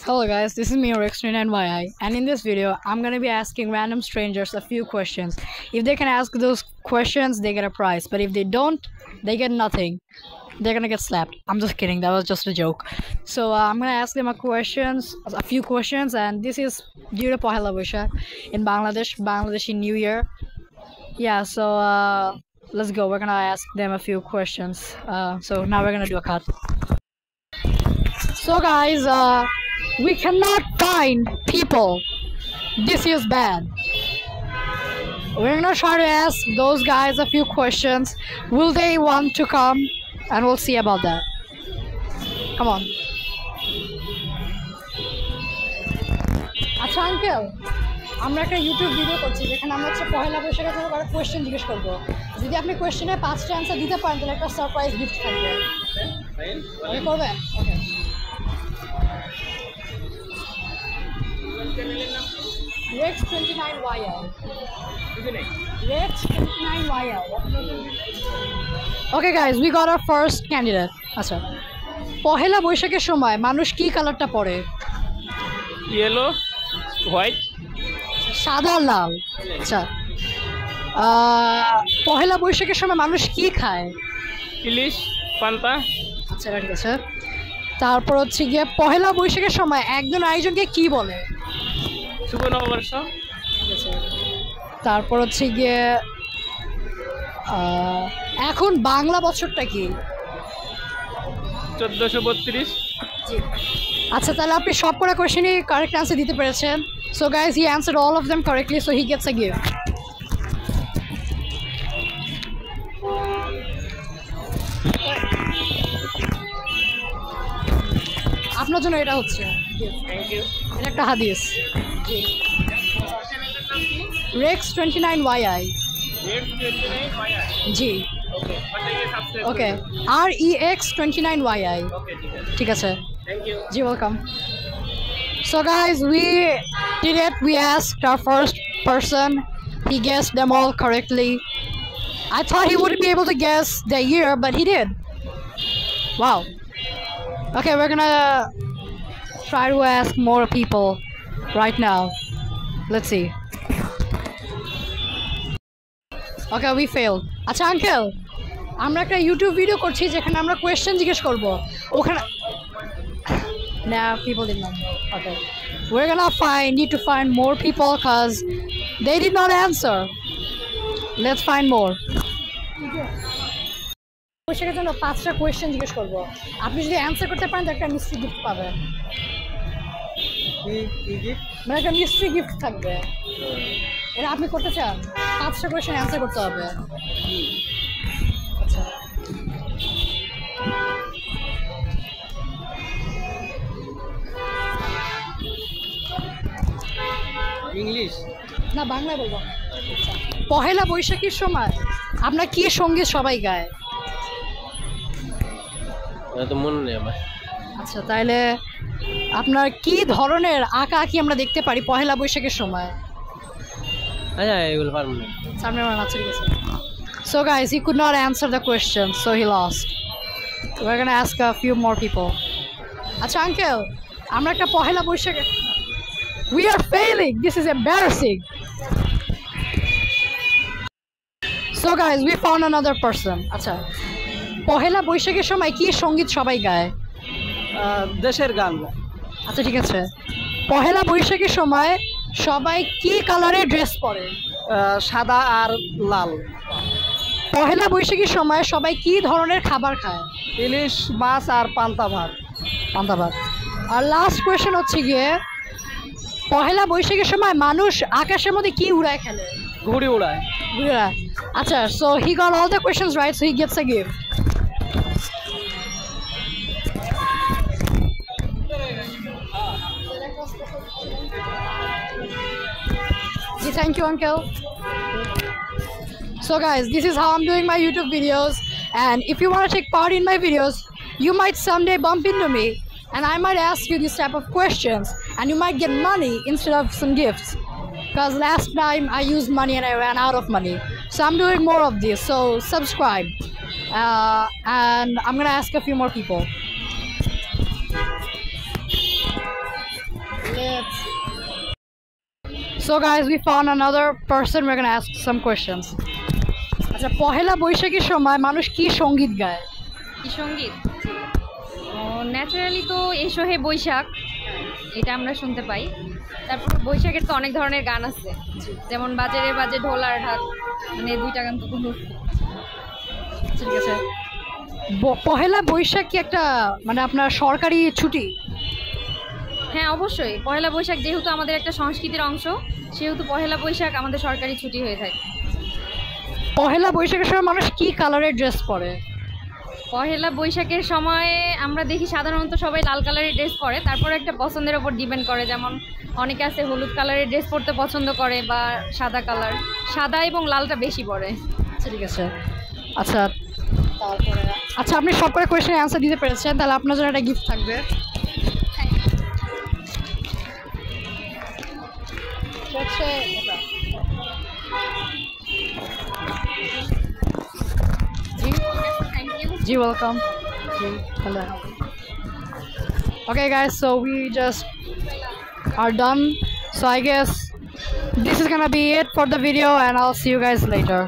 Hello guys, this is me Rex29YI, and in this video I'm gonna be asking random strangers a few questions. If they can ask those questions, they get a prize, but if they don't, they get nothing. They're gonna get slapped. I'm just kidding, that was just a joke. So I'm gonna ask them a few questions, and this is due to Pohela Boishakh in Bangladeshi New Year. Yeah, so let's go. We're gonna ask them a few questions. So now we're gonna do a cut. So guys, we cannot find people. This is bad. We're gonna try to ask those guys a few questions. Will they want to come? And we'll see about that. Come on. আচ্ছা uncle, আমরা একটা YouTube video করছি যেখানে আমরা হচ্ছে পহেলা বৈশাখের জন্য একটা কোয়েশ্চেন জিজ্ঞেস করবো। যদি আপনি কোয়েশ্চেনে 5টা অ্যান্সার দিতে পারেন তাহলে একটা সারপ্রাইজ গিফট থাকবে। আপনি করবেন? ওকে। Rex29YI. Rex29YI. Okay guys, we got our first candidate. আচ্ছা, পহেলা বৈশাখের সময় মানুষ কি কালারটা পরে? ইয়েলো, হোয়াইট, সাদা, লাল। আচ্ছা, পহেলা বৈশাখের সময় মানুষ কি খায়? ইলিশ, পান্তা। আচ্ছা ঠিক আছে। তারপর হচ্ছে গিয়ে পহেলা বৈশাখের সময় একজন আরেকজনকে কি বলে? শুভ নববর্ষ। তারপর হচ্ছে গিয়ে এখন বাংলা বছরটা কি? 1432। আচ্ছা, তাহলে আপনি সব কটা কোয়েশ্চেনই কারেক্ট অ্যান্সার দিতে পেরেছেন। So guys, he answered all of them correctly, so he gets a gift. আপনার জন্য এটা হচ্ছে থ্যাংক ইউ। এটা একটা হাদিস। Rex29YI। জি ওকে, REX29YI। ঠিক আছে, জি welcome. So guys, we did it. We asked our first person. He guessed them all correctly. I thought he wouldn't be able to guess the year, but he did. Wow. Okay, we're gonna try to ask more people right now. Let's see. Okay, we failed. আচ্ছা uncle, আমরা একটা YouTube video করছি যেখানে আমরা question জিজ্ঞেস করব। ওখানে Nah, people did not. Okay, we're gonna need to find more people because they did not answer. Let's find more. কোয়েশ্চেনের জন্য 5টা কোয়েশ্চেন জিজ্ঞেস করব। আপনি যদি অ্যান্সার করতে পারেন তো একটা মিস্ট্রি গিফট পাবেন। মানে একটা মিস্ট্রি গিফট থাকবে। এটা আপনি করতে চান? 5টা কোয়েশ্চেন অ্যান্সার করতে হবে। আচ্ছা, ইংলিশ না বাংলায় বলবো। আচ্ছা, পহেলা বৈশাখীর সময় আপনার কি সঙ্গীত সবাই গায়? তো মনে নেই আমার। আচ্ছা, তাহলে আপনার কি ধরনের আঁকা আঁকি আমরা দেখতে পারি পহেলা বৈশাখের সময়? আচ্ছা, এগুলো পারবো না। সামনে আমার আচ্ছা ঠিক আছে। So guys, he could not answer the question, so he lost. We're gonna ask a few more people. আচ্ছা আঙ্কেল, আমরা একটা পহেলা বৈশাখে We are failing. This is embarrassing. So guys, we found another person. আচ্ছা, পহেলা বৈশাখের সময় কি সঙ্গীত সবাই গায়? দেশের গান। আচ্ছা ঠিক আছে। পহেলা বৈশাখের সময় সবাই কি কালারের ড্রেস পরে? সাদা আর লাল। পহেলা বৈশাখীর সময় সবাই কি ধরনের খাবার খায়? ইলিশ মাছ আর পান্তা ভাত। পান্তা ভাত। আর লাস্ট কোয়েশ্চেন হচ্ছে গিয়ে পহেলা বৈশাখের সময় মানুষ আকাশের মধ্যে কি উড়ায় খেলে? ঘুড়ি উড়ায়। ঘুড়ি উড়ায়। আচ্ছা, so he got all the questions right, so he gets a gift. Thank you, uncle. So guys, this is how I'm doing my YouTube videos, and if you want to take part in my videos, you might someday bump into me and I might ask you this type of questions and you might get money instead of some gifts, because last time I used money and I ran out of money. So I'm doing more of this, so subscribe. And I'm gonna ask a few more people. So guys, we found another person. We're gonna ask some questions. আচ্ছা, পহেলা বৈশাখের সময় মানুষ কি সঙ্গীত গায়? কি সঙ্গীত? Naturally তো এসো হে বৈশাখ, এটা আমরা শুনতে পাই। তারপর বৈশাখের তো অনেক ধরনের গান আছে, যেমন বাজারে বাজে ঢোল আর ঢাক, মানে দুইটা গান তো কোনো। ঠিক আছে, পহেলা বৈশাখ কি একটা মানে আপনার সরকারি ছুটি? হ্যাঁ অবশ্যই, পহেলা বৈশাখ যেহেতু আমাদের একটা সংস্কৃতির অংশ, সেহেতু পহেলা বৈশাখ আমাদের সরকারি ছুটি হয়ে থাকে। পহেলা বৈশাখের সময় মানুষ কি কালারের ড্রেস পরে? পহেলা বৈশাখের সময় আমরা দেখি সাধারণত সবাই লাল কালারের ড্রেস পরে, তারপর একটা পছন্দের ওপর ডিপেন্ড করে, যেমন অনেকে আছে হলুদ কালারের ড্রেস পরতে পছন্দ করে বা সাদা কালার, সাদা এবং লালটা বেশি পরে। ঠিক আছে, আচ্ছা তারপরে আচ্ছা আপনি সব করে কোয়েশ্চেনের অ্যান্সার দিতে পেরেছেন, তাহলে আপনার জন্য একটা গিফট থাকবে। হচ্ছে এটা। Ji, welcome. Ji, hello. Okay guys, so we just are done. So I guess this is gonna be it for the video, and I'll see you guys later.